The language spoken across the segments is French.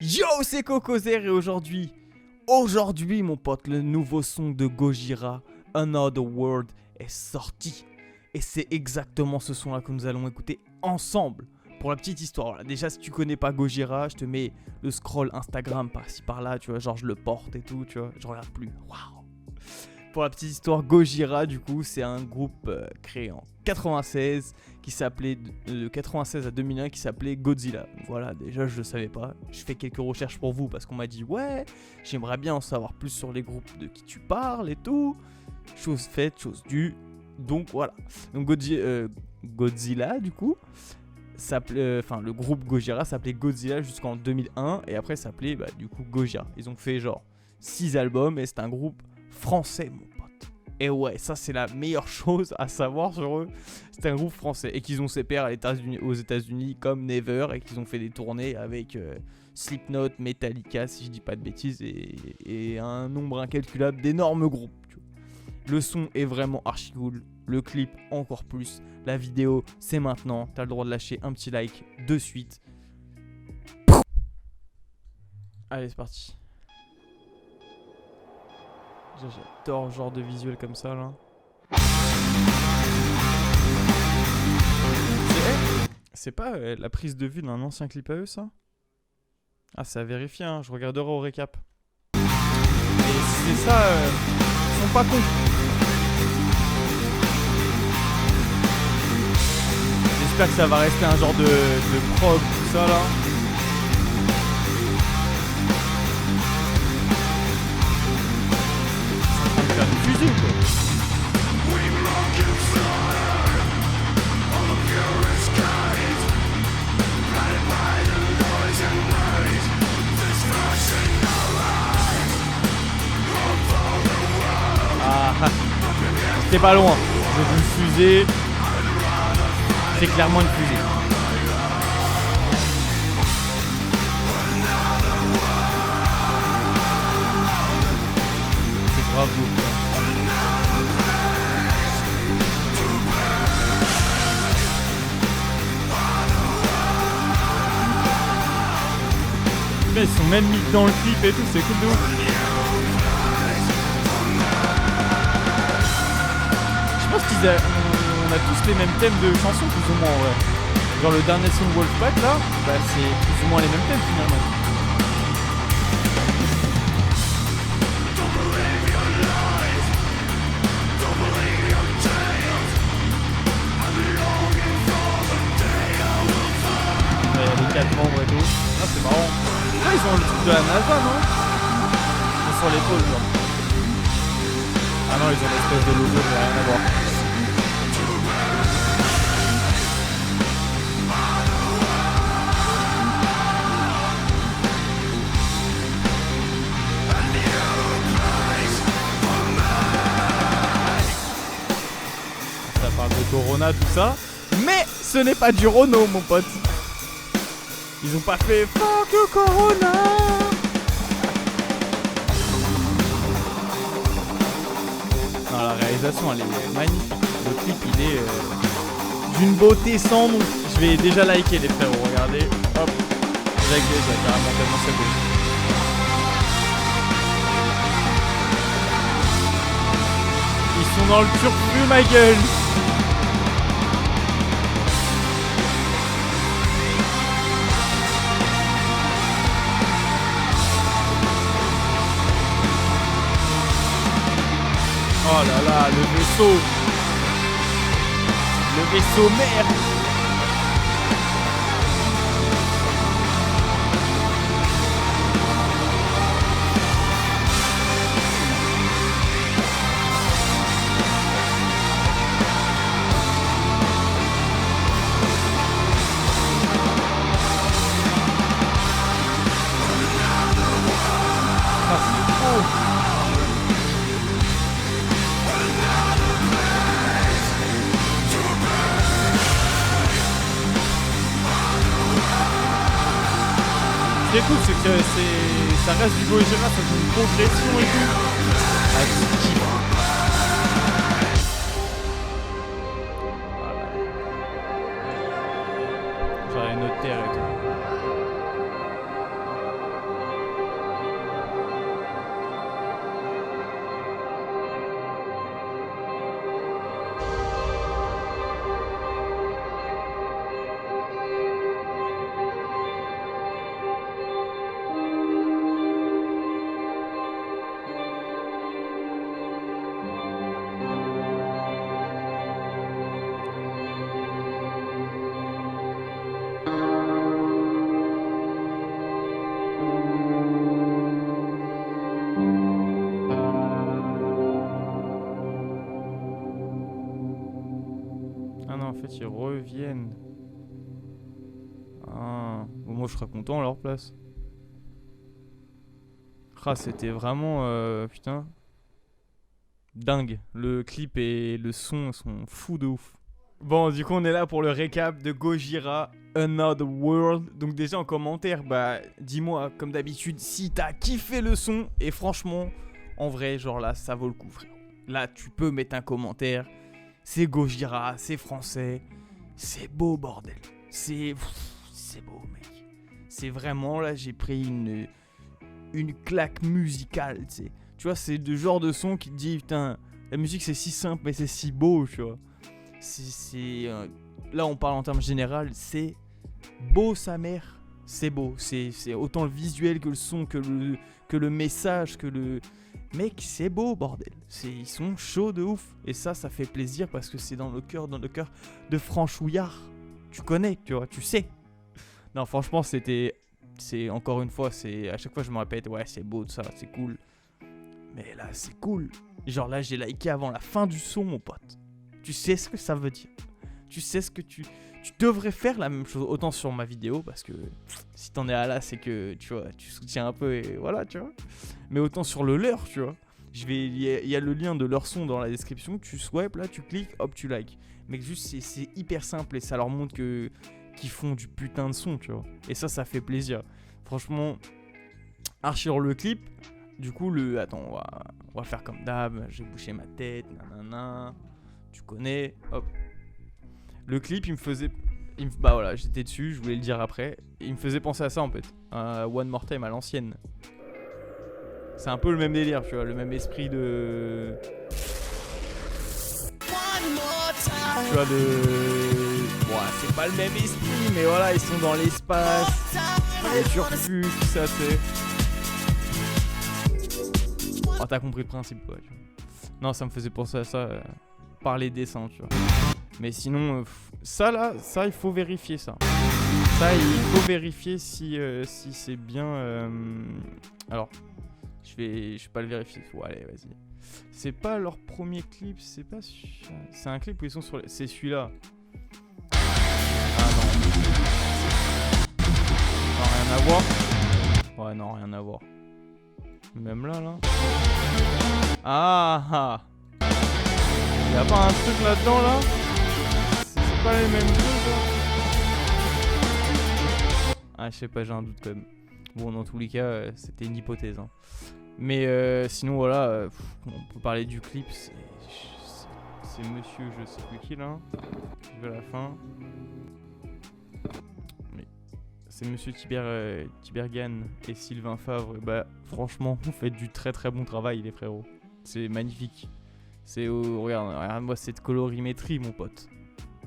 Yo, c'est Cocozer et aujourd'hui mon pote, le nouveau son de Gojira, Another World, est sorti. Et c'est exactement ce son là que nous allons écouter ensemble. Pour la petite histoire, voilà. Déjà si tu connais pas Gojira, je te mets le scroll Instagram par-ci par-là, tu vois, genre je le porte et tout, tu vois, je regarde plus. Waouh. Pour la petite histoire, Gojira du coup c'est un groupe créé en 96 qui s'appelait de 96 à 2001 qui s'appelait Godzilla. Voilà, déjà je le savais pas. Je fais quelques recherches pour vous parce qu'on m'a dit ouais, j'aimerais bien en savoir plus sur les groupes de qui tu parles et tout. Chose faite, chose due. Donc voilà. Donc Godzilla du coup s'appelait, le groupe Gojira s'appelait Godzilla jusqu'en 2001 et après s'appelait du coup Gojira. Ils ont fait genre 6 albums et c'est un groupe français, mon pote. Et ouais, ça c'est la meilleure chose à savoir sur eux. C'est un groupe français et qu'ils ont ses pairs aux États-Unis comme Never et qu'ils ont fait des tournées avec Slipknot, Metallica, si je dis pas de bêtises, et un nombre incalculable d'énormes groupes. Tu vois. Le son est vraiment archi cool, le clip encore plus, la vidéo c'est maintenant. T'as le droit de lâcher un petit like de suite. Allez, c'est parti. J'adore ce genre de visuel comme ça là. C'est pas la prise de vue d'un ancien clip à eux ça? Ah, c'est à vérifier, hein. Je regarderai au récap. Et si c'est ça, ils sont pas cons. J'espère que ça va rester un genre de prog, tout ça là. Faire une fusée quoi. Ah, c'était pas loin. J'ai vu une fusée. C'est clairement une fusée. C'est grave beau. Ils sont même mis dans le clip et tout, c'est cool de ouf. Je pense qu'on a tous les mêmes thèmes de chansons plus ou moins en vrai. Genre le dernier son Wolfpack là, c'est plus ou moins les mêmes thèmes finalement. Il y a les 4 membres et tout. Ah, c'est marrant. Ah, ils ont le truc de la NASA, non? Ils sont sur l'épaule, genre. Ah non, ils ont l'espèce de logo, mais rien à voir. Ça parle de Corona, tout ça. Mais ce n'est pas du Renault, mon pote. Ils ont pas fait fuck you Corona. Non, la réalisation elle est magnifique. Le clip il est d'une beauté sans nom. Je vais déjà liker les frérots, regardez. Hop. J'ai carrément tellement c'est beau. Ils sont dans le turfu ma gueule. Oh là là, le vaisseau. Le vaisseau merde. Ah, c'est beau. Ce qui est cool, c'est que ça reste du Gojira, ça fait une progression et tout. Ah, c'est kiff. Voilà. Genre une autre terre et tout. fait, ils reviennent. Ah, bon, moi, je serais content à leur place. Ah, c'était vraiment... putain. Dingue. Le clip et le son sont fous de ouf. Bon, du coup, on est là pour le récap de Gojira Another World. Donc déjà en commentaire, bah dis-moi comme d'habitude si t'as kiffé le son. Et franchement, en vrai, genre là, ça vaut le coup, frère. Là, tu peux mettre un commentaire. C'est Gojira, c'est français. C'est beau, bordel. C'est beau, mec. C'est vraiment, là, j'ai pris une claque musicale, tu sais. Tu vois, c'est le genre de son qui te dit, putain, la musique c'est si simple, mais c'est si beau, tu vois. Là, on parle en termes généraux, c'est beau sa mère, c'est beau. C'est autant le visuel que le son, que le message, que le... Mec, c'est beau, bordel. Ils sont chauds de ouf. Et ça fait plaisir parce que c'est dans le cœur de franchouillard. Tu connais, tu vois, tu sais. Non, franchement, c'est encore une fois, à chaque fois je me répète, ouais, c'est beau, ça, c'est cool. Mais là, c'est cool. Genre là, j'ai liké avant la fin du son, mon pote. Tu sais ce que ça veut dire. Tu sais ce que tu devrais faire la même chose, autant sur ma vidéo, parce que si t'en es à là, c'est que, tu vois, tu soutiens un peu et voilà, tu vois. Mais autant sur le leur, tu vois. Il y a le lien de leur son dans la description, tu swipes, là, tu cliques, hop, tu likes. Mais juste, c'est hyper simple et ça leur montre qu'ils font du putain de son, tu vois. Et ça fait plaisir. Franchement, archi sur le clip. Du coup, attends, on va faire comme d'hab. J'ai bouché ma tête, nanana. Tu connais, hop. Le clip, bah voilà, j'étais dessus, je voulais le dire après. Il me faisait penser à ça en fait. One More Time à l'ancienne. C'est un peu le même délire, tu vois, le même esprit de. Tu vois, ouais, c'est pas le même esprit, mais voilà, ils sont dans l'espace. Les turfus, tout ça, c'est. Oh, t'as compris le principe, quoi. Tu vois. Non, ça me faisait penser à ça par les dessins, tu vois. Mais sinon, ça, il faut vérifier ça. Ça, il faut vérifier si c'est bien. Alors, je vais pas le vérifier. Ouais, allez, vas-y. C'est pas leur premier clip, c'est pas. C'est un clip où ils sont sur. C'est celui-là. Ah non. Non, rien à voir. Ouais, non, rien à voir. Même là. Ah. Y'a pas un truc là-dedans là? C'est pas les mêmes trucs là? Ah, je sais pas, j'ai un doute quand même. Bon, dans tous les cas, c'était une hypothèse. Hein. Mais sinon, voilà, on peut parler du clip. C'est monsieur, je sais plus qui là. Je vais à la fin. Mais c'est monsieur Tibergan et Sylvain Favre. Bah, franchement, vous faites du très très bon travail, les frérots. C'est magnifique. Regarde-moi cette colorimétrie, mon pote.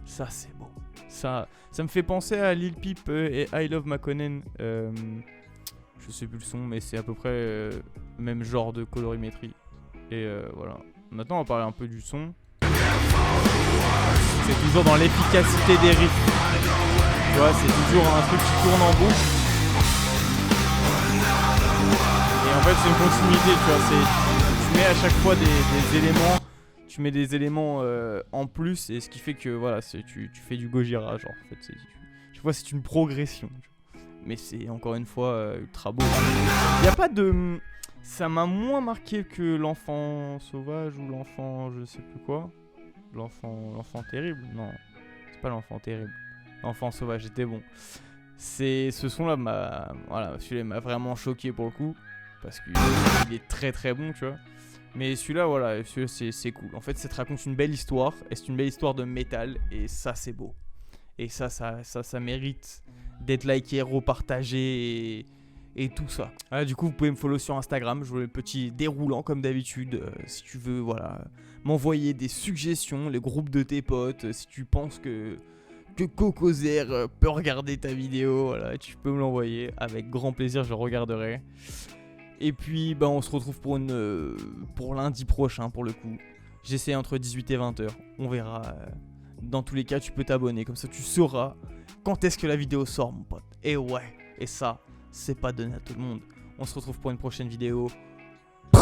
Ça, c'est beau. Ça me fait penser à Lil Peep et I Love Makonnen. Je sais plus le son, mais c'est à peu près même genre de colorimétrie. Et voilà. Maintenant, on va parler un peu du son. C'est toujours dans l'efficacité des riffs. Tu vois, c'est toujours un truc qui tourne en boucle. Et en fait, c'est une continuité, tu vois. Tu mets à chaque fois des éléments. Tu mets des éléments en plus, et ce qui fait que voilà, tu fais du Gojira. Genre, en fait, chaque fois, c'est une progression. Mais c'est encore une fois ultra beau. Il n'y a pas de. Ça m'a moins marqué que l'enfant sauvage ou l'enfant je sais plus quoi. L'enfant terrible. Non, c'est pas l'enfant terrible. L'enfant sauvage était bon. Ce son-là voilà, celui-là m'a vraiment choqué pour le coup. Parce qu'il est très très bon, tu vois. Mais celui-là, voilà, c'est cool. En fait, ça te raconte une belle histoire. Et c'est une belle histoire de métal. Et ça, c'est beau. Et ça mérite d'être liké, repartagé et tout ça. Voilà, du coup, vous pouvez me follow sur Instagram. Je vous le petit déroulant comme d'habitude. Si tu veux, voilà, m'envoyer des suggestions, les groupes de tes potes. Si tu penses que Cocozer peut regarder ta vidéo, voilà, tu peux me l'envoyer. Avec grand plaisir, je regarderai. Et puis, bah, on se retrouve pour lundi prochain, pour le coup. J'essaie entre 18 et 20h. On verra. Dans tous les cas, tu peux t'abonner. Comme ça, tu sauras quand est-ce que la vidéo sort, mon pote. Et ouais, et ça, c'est pas donné à tout le monde. On se retrouve pour une prochaine vidéo.